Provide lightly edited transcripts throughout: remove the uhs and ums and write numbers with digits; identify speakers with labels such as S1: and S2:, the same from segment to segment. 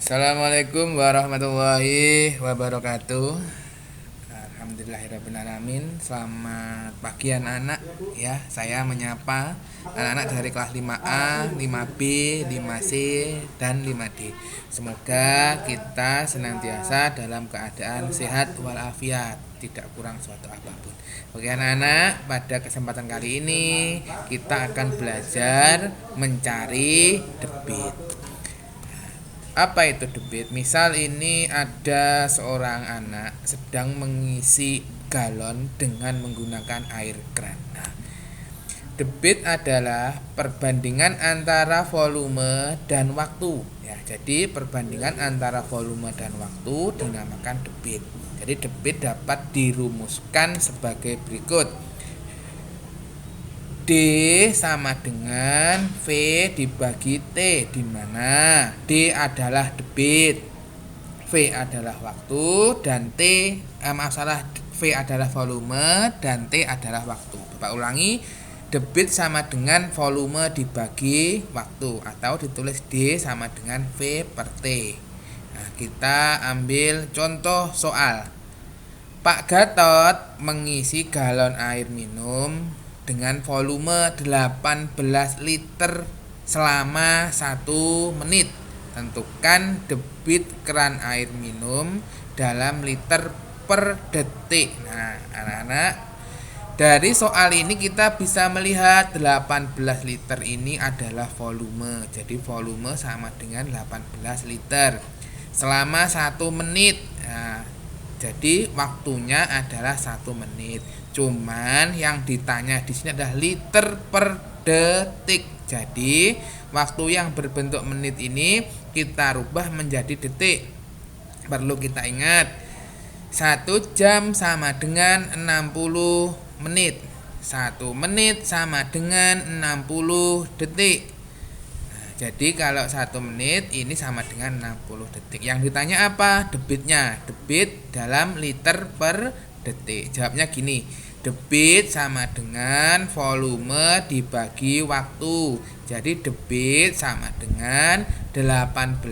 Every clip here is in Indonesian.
S1: Assalamualaikum warahmatullahi wabarakatuh. Alhamdulillahirrabbilalamin. Selamat pagi anak-anak ya. Saya menyapa anak-anak dari kelas 5A, 5B, 5C, dan 5D. Semoga kita senantiasa dalam keadaan sehat walafiat, tidak kurang suatu apapun. Oke anak-anak, pada kesempatan kali ini kita akan belajar mencari debit. Apa itu debit? Misal ini ada seorang anak sedang mengisi galon dengan menggunakan air keran. Nah, debit adalah perbandingan antara volume dan waktu. Ya, jadi perbandingan antara volume dan waktu dinamakan debit. Jadi debit dapat dirumuskan sebagai berikut. D sama dengan V dibagi T, di mana D adalah debit, V adalah waktu, dan V adalah volume dan T adalah waktu. Bapak ulangi, debit sama dengan volume dibagi waktu, atau ditulis D sama dengan V per T. Nah, kita ambil contoh soal. Pak Gatot mengisi galon air minum dengan volume 18 liter selama 1 menit. Tentukan debit keran air minum dalam liter per detik. Nah, anak-anak, dari soal ini kita bisa melihat 18 liter ini adalah volume. Jadi volume sama dengan 18 liter selama 1 menit. Nah, jadi waktunya adalah 1 menit. Cuman yang ditanya di sini adalah liter per detik. Jadi waktu yang berbentuk menit ini kita rubah menjadi detik. Perlu kita ingat, 1 jam sama dengan 60 menit. 1 menit sama dengan 60 detik. Jadi kalau 1 menit ini sama dengan 60 detik. Yang ditanya apa? Debitnya. Debit dalam liter per detik. Jawabnya gini. Debit sama dengan volume dibagi waktu. Jadi debit sama dengan 18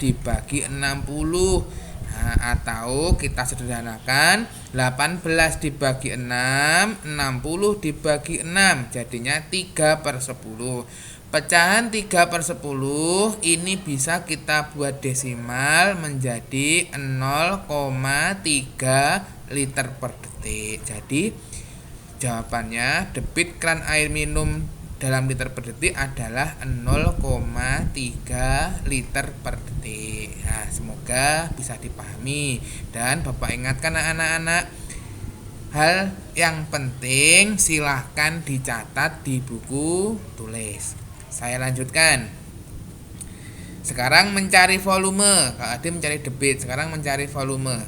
S1: dibagi 60. Nah, atau kita sederhanakan 18 dibagi 6, 60 dibagi 6. Jadinya 3/10. Pecahan 3/10 ini bisa kita buat desimal menjadi 0,3 liter per detik. Jadi jawabannya debit keran air minum dalam liter per detik adalah 0,3 liter per detik. Nah, semoga bisa dipahami. Dan Bapak ingatkan anak-anak, hal yang penting silahkan dicatat di buku tulis. Saya lanjutkan. Sekarang mencari volume. Kalau tadi mencari debit, sekarang mencari volume.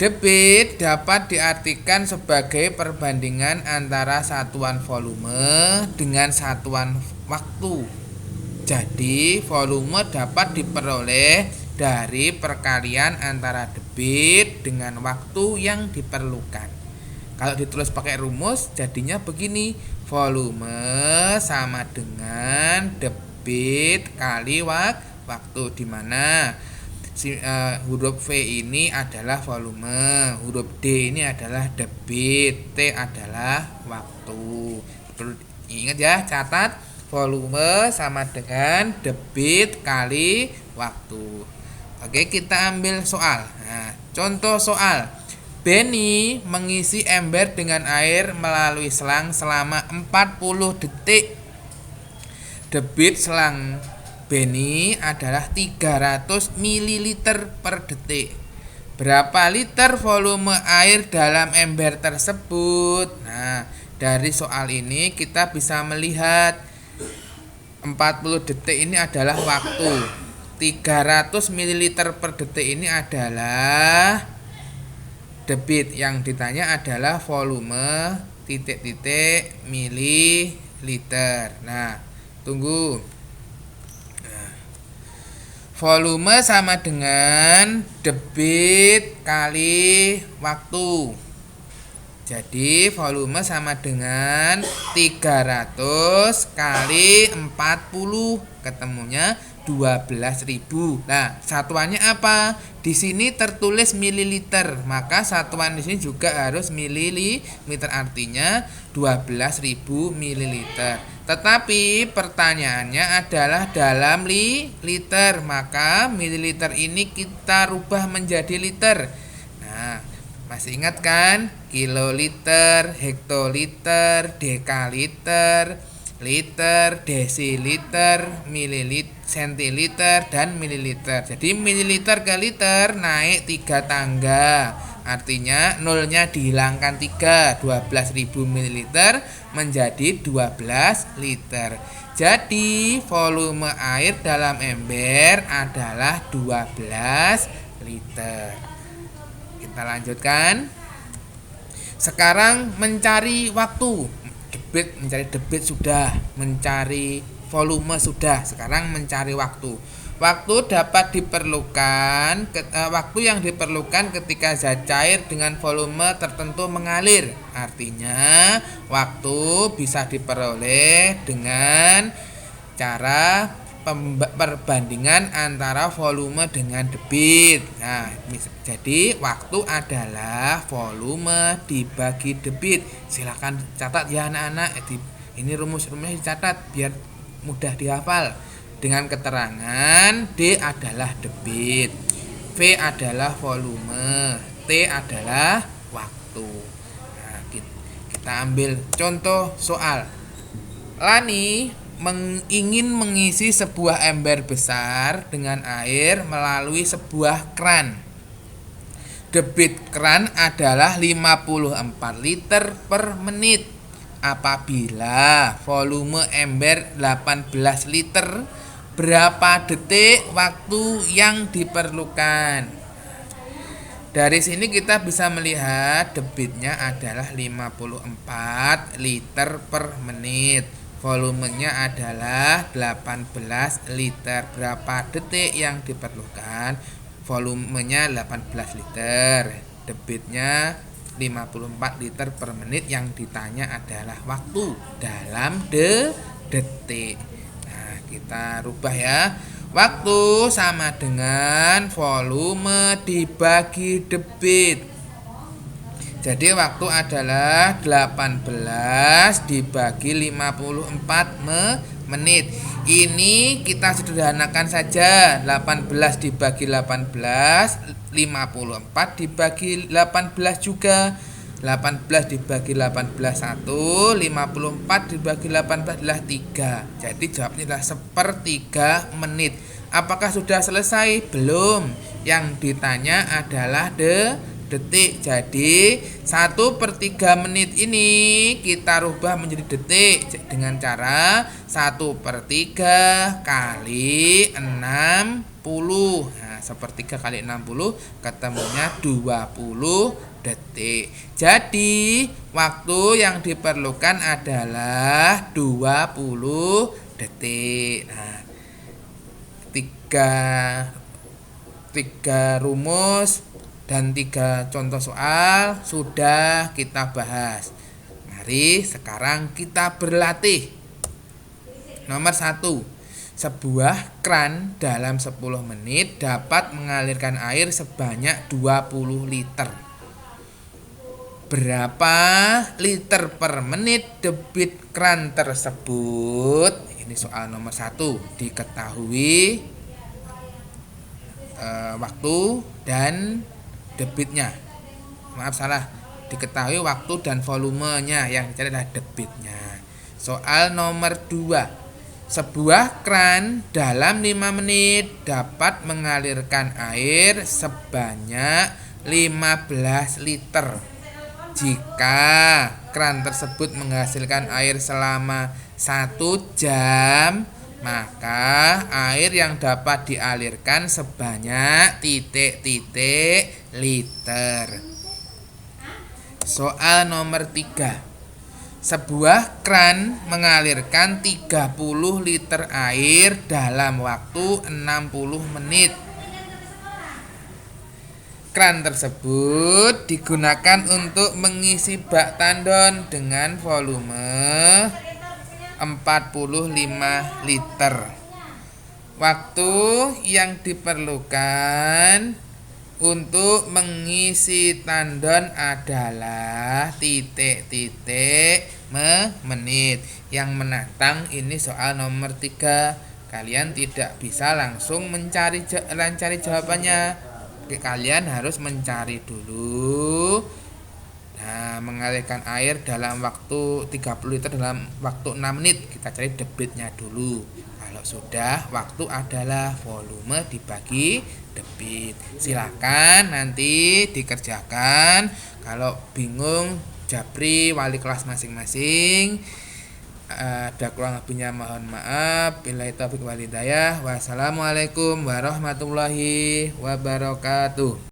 S1: Debit dapat diartikan sebagai perbandingan antara satuan volume dengan satuan waktu. Jadi volume dapat diperoleh dari perkalian antara debit dengan waktu yang diperlukan. Kalau ditulis pakai rumus jadinya begini. Volume sama dengan debit kali waktu, di mana huruf V ini adalah volume, huruf D ini adalah debit, T adalah waktu. Perlu ingat ya, catat volume sama dengan debit kali waktu. Oke, kita ambil soal. Nah, contoh soal. Benny mengisi ember dengan air melalui selang selama 40 detik. Debit selang Benny adalah 300 ml per detik. Berapa liter volume air dalam ember tersebut? Nah, dari soal ini kita bisa melihat 40 detik ini adalah waktu. 300 ml per detik ini adalah debit. Yang ditanya adalah volume titik-titik mililiter. Nah, tunggu. Volume sama dengan debit kali waktu. Jadi volume sama dengan 300 kali 40, ketemunya 12.000. Nah, satuannya apa? Di sini tertulis mililiter, maka satuan di sini juga harus mililiter, artinya 12.000 mililiter. Tetapi pertanyaannya adalah dalam liter, maka mililiter ini kita rubah menjadi liter. Nah, masih ingat kan? Kiloliter, hektoliter, dekaliter, liter, desiliter, mililiter, sentiliter, dan mililiter. Jadi mililiter ke liter naik 3 tangga. Artinya nolnya dihilangkan 3, 12.000 mililiter menjadi 12 liter. Jadi volume air dalam ember adalah 12 liter. Kita lanjutkan. Sekarang mencari waktu. Mencari debit sudah, mencari volume sudah. Sekarang mencari waktu. Waktu dapat diperlukan, waktu yang diperlukan ketika zat cair dengan volume tertentu mengalir. Artinya waktu bisa diperoleh dengan cara perbandingan antara volume dengan debit. Nah, jadi waktu adalah volume dibagi debit. Silakan catat ya anak-anak. Ini rumus-rumusnya dicatat biar mudah dihafal. Dengan keterangan D adalah debit, V adalah volume, T adalah waktu. Nah, kita ambil contoh soal. Lani ingin mengisi sebuah ember besar dengan air melalui sebuah kran. Debit kran adalah 54 liter per menit. Apabila volume ember 18 liter, berapa detik waktu yang diperlukan? Dari sini kita bisa melihat debitnya adalah 54 liter per menit. Volumenya adalah 18 liter. Berapa detik yang diperlukan? Volumenya 18 liter. Debitnya 54 liter per menit. Yang ditanya adalah waktu dalam detik. Nah, kita rubah ya. Waktu sama dengan volume dibagi debit. Jadi waktu adalah 18 dibagi 54 menit. Ini kita sederhanakan saja. 18 dibagi 18, 54 dibagi 18 juga. 18 dibagi 18 1, 54 dibagi 18 adalah 3. Jadi jawabnya adalah 1/3 menit. Apakah sudah selesai? Belum. Yang ditanya adalah detik. Jadi 1/3 menit ini kita rubah menjadi detik dengan cara 1/3 kali 60. Nah, 1/3 kali 60 ketemunya 20 detik. Jadi waktu yang diperlukan adalah 20 detik. Nah, tiga rumus dan 3 contoh soal sudah kita bahas. Mari sekarang kita berlatih. Nomor 1. Sebuah kran dalam 10 menit dapat mengalirkan air sebanyak 20 liter. Berapa liter per menit debit kran tersebut? Ini soal nomor 1. Diketahui waktu dan debitnya. Maaf salah. Diketahui waktu dan volumenya, yang dicari adalah debitnya. Soal nomor 2. Sebuah kran dalam 5 menit dapat mengalirkan air sebanyak 15 liter. Jika kran tersebut menghasilkan air selama 1 jam, maka air yang dapat dialirkan sebanyak titik-titik liter. Soal nomor 3. Sebuah kran mengalirkan 30 liter air dalam waktu 60 menit. Kran tersebut digunakan untuk mengisi bak tandon dengan volume 45 liter. Waktu yang diperlukan untuk mengisi tandon adalah titik-titik menit. Yang menantang ini soal nomor 3. Kalian tidak bisa langsung mencari jawabannya. Kalian harus mencari dulu. Nah, mengalirkan air dalam waktu 30 liter dalam waktu 6 menit. Kita cari debitnya dulu. Kalau sudah, waktu adalah volume dibagi debit. Silakan nanti dikerjakan. Kalau bingung, japri wali kelas masing-masing. Ada kurang lebihnya mohon maaf. Billahi taufiq wal hidayah. Wassalamualaikum warahmatullahi wabarakatuh.